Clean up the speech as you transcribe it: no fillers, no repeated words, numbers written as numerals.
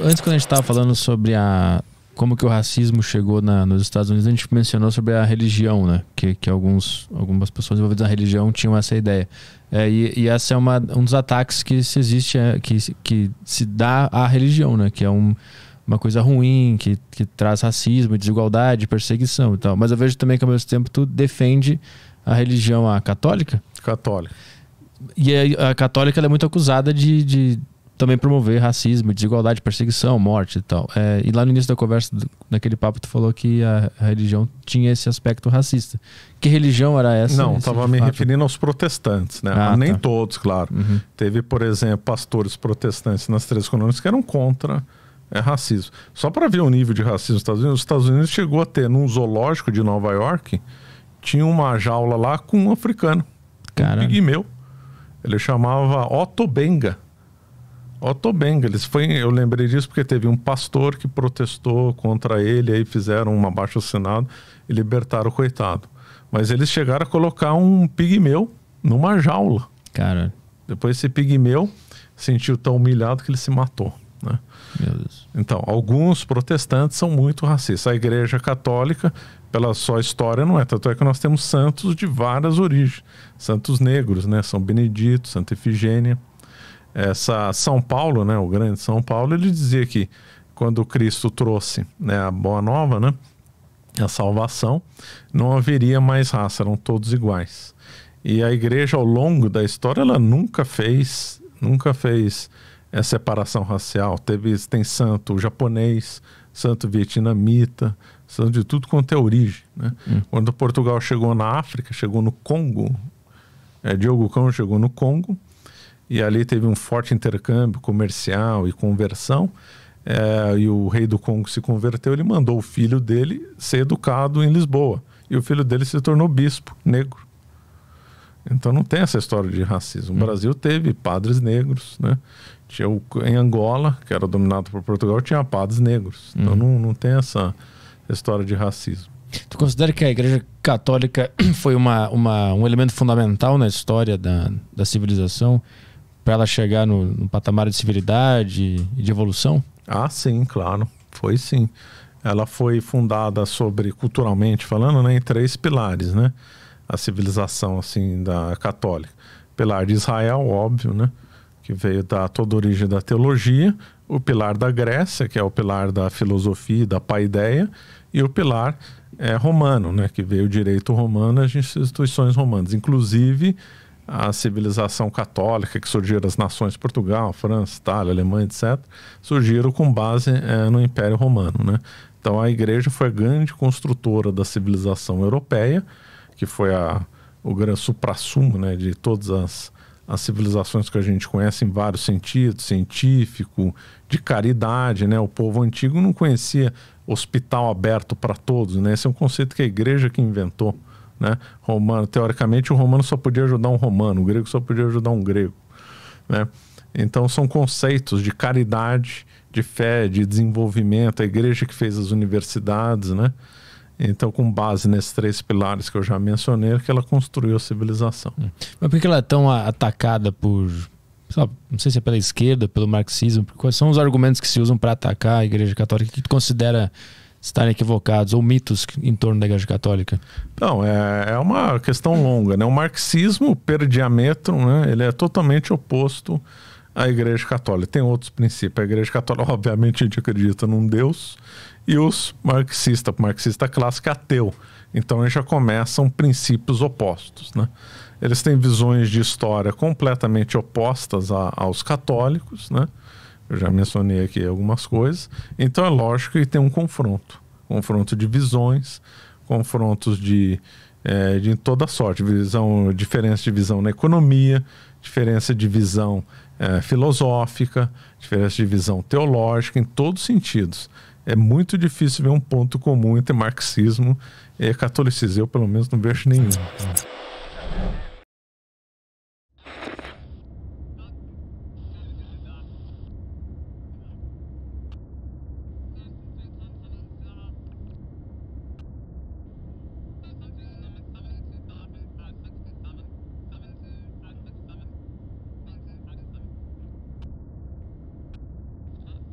Antes, quando a gente estava falando sobre como que o racismo chegou nos Estados Unidos, a gente mencionou sobre a religião, né? Que algumas pessoas envolvidas na religião tinham essa ideia. E essa é um dos ataques que se existe, que se dá à religião, né? Que é uma coisa ruim, que traz racismo, desigualdade, perseguição e tal. Mas eu vejo também que ao mesmo tempo tu defende a religião católica. Católica. E a católica ela é muito acusada de também promover racismo, desigualdade, perseguição, morte e tal. E lá no início da conversa, naquele papo, tu falou que a religião tinha esse aspecto racista. Que religião era essa? Não, estava me referindo aos protestantes, né? Nem todos, claro. Uhum. Teve, por exemplo, pastores protestantes nas 3 colônias que eram contra racismo. Só para ver o nível de racismo nos Estados Unidos, os Estados Unidos chegou a ter, num zoológico de Nova York, tinha uma jaula lá com um africano. Um pigmeu. Ele chamava Otto Benga. Otto Benga. Eu lembrei disso porque teve um pastor que protestou contra ele, aí fizeram um abaixo-assinado e libertaram o coitado. Mas eles chegaram a colocar um pigmeu numa jaula. Cara. Depois esse pigmeu sentiu tão humilhado que ele se matou, né? Meu Deus. Então, alguns protestantes são muito racistas. A Igreja Católica, pela sua história, não é. Tanto é que nós temos santos de várias origens. Santos negros, né? São Benedito, Santa Efigênia. São Paulo, né? O grande São Paulo, ele dizia que quando Cristo trouxe, né, a Boa Nova, né, a salvação, não haveria mais raça, eram todos iguais. E a Igreja, ao longo da história, ela nunca fez separação racial. Tem santo japonês, santo vietnamita, santo de tudo quanto é origem, né? Quando Portugal chegou na África, chegou no Congo, Diogo Cão chegou no Congo, e ali teve um forte intercâmbio comercial e conversão, e o rei do Congo se converteu, ele mandou o filho dele ser educado em Lisboa, e o filho dele se tornou bispo negro. Então não tem essa história de racismo. O Brasil teve padres negros, né? Em Angola, que era dominado por Portugal, tinha padres negros. Então não tem essa história de racismo. Tu considera que a Igreja Católica foi um elemento fundamental na história da civilização para ela chegar no patamar de civilidade e de evolução? Ah, sim, claro. Foi sim. Ela foi fundada culturalmente falando, né, em 3 pilares, né? A civilização assim da católica. Pilar de Israel, óbvio, né? Que veio da toda a origem da teologia, o pilar da Grécia, que é o pilar da filosofia, da paideia, e o pilar romano, né? Que veio o direito romano, as instituições romanas, inclusive a civilização católica, que surgiram as nações Portugal, França, Itália, Alemanha, etc., surgiram com base no Império Romano, né? Então a Igreja foi a grande construtora da civilização europeia, que foi o grande suprassumo, né, de todas as civilizações que a gente conhece em vários sentidos, científico, de caridade, né? O povo antigo não conhecia hospital aberto para todos, né? Esse é um conceito que a Igreja que inventou, né? Teoricamente, o romano só podia ajudar um romano, o grego só podia ajudar um grego, né? Então são conceitos de caridade, de fé, de desenvolvimento. A Igreja que fez as universidades, né? Então, com base nesses 3 pilares que eu já mencionei, que ela construiu a civilização. Mas por que ela é tão atacada não sei se é pela esquerda, pelo marxismo? Quais são os argumentos que se usam para atacar a Igreja Católica que tu considera estarem equivocados, ou mitos em torno da Igreja Católica? Não, é uma questão longa, né? O marxismo, per diametro, né, ele é totalmente oposto à Igreja Católica. Tem outros princípios. A Igreja Católica, obviamente, a gente acredita num Deus, e os marxista clássico é ateu. Então eles já começam princípios opostos, né? Eles têm visões de história completamente opostas aos católicos, né? Eu já mencionei aqui algumas coisas. Então é lógico que tem um confronto de visões, confrontos de toda sorte, diferença de visão na economia, diferença de visão filosófica, diferença de visão teológica, em todos os sentidos. É muito difícil ver um ponto comum entre marxismo e catolicismo. Eu, pelo menos, não vejo nenhum.